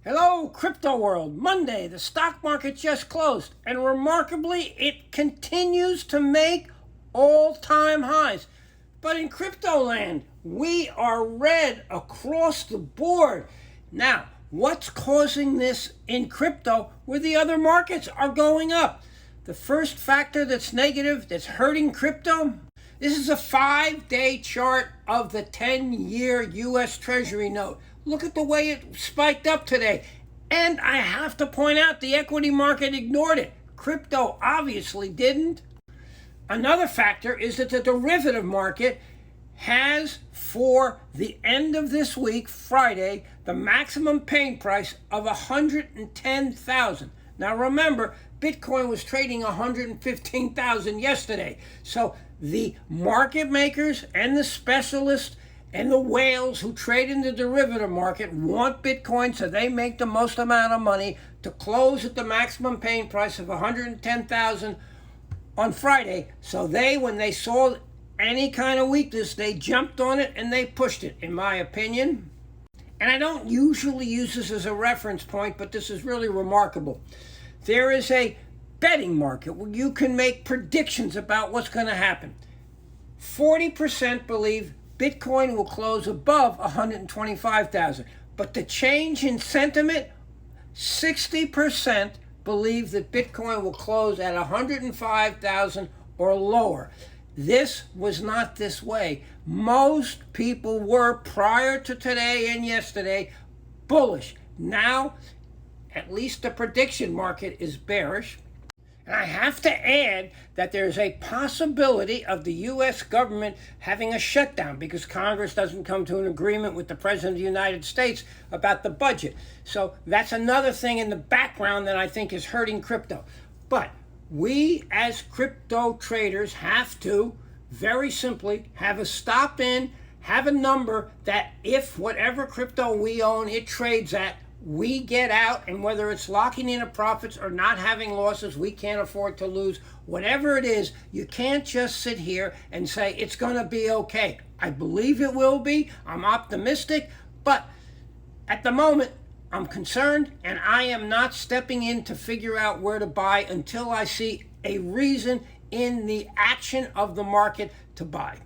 Hello, crypto world. Monday, the stock market just closed, and remarkably, it continues to make all-time highs. But in crypto land, we are red across the board. Now, what's causing this in crypto where the other markets are going up? The first factor that's negative, that's hurting crypto, this is a 5-day chart of the 10-year U.S. Treasury note. Look at the way it spiked up today. And I have to point out the equity market ignored it. Crypto obviously didn't. Another factor is that the derivative market has, for the end of this week, Friday, the maximum pain price of $110,000. Now remember, Bitcoin was trading $115,000 yesterday. So the market makers and the specialists and the whales who trade in the derivative market want Bitcoin so they make the most amount of money to close at the maximum pain price of $110,000 on Friday. So when they saw any kind of weakness, they jumped on it and they pushed it, in my opinion. And I don't usually use this as a reference point, but this is really remarkable. There is a betting market where you can make predictions about what's going to happen. 40% believe Bitcoin will close above 125,000. But the change in sentiment, 60% believe that Bitcoin will close at 105,000 or lower. This was not this way. Most people were, prior to today and yesterday, bullish. Now, at least the prediction market is bearish. And I have to add that there's a possibility of the U.S. government having a shutdown because Congress doesn't come to an agreement with the President of the United States about the budget. So that's another thing in the background that I think is hurting crypto. But we as crypto traders have to, very simply, have a stop in, have a number that if whatever crypto we own, it trades at, we get out, and whether it's locking in a profits or not having losses, we can't afford to lose. Whatever it is, you can't just sit here and say it's going to be okay. I believe it will be. I'm optimistic, but at the moment, I'm concerned, and I am not stepping in to figure out where to buy until I see a reason in the action of the market to buy.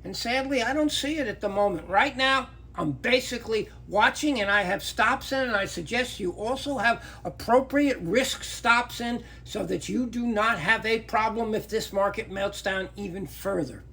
And sadly, I don't see it at the moment. Right now, I'm basically watching, and I have stops in, and I suggest you also have appropriate risk stops in so that you do not have a problem if this market melts down even further.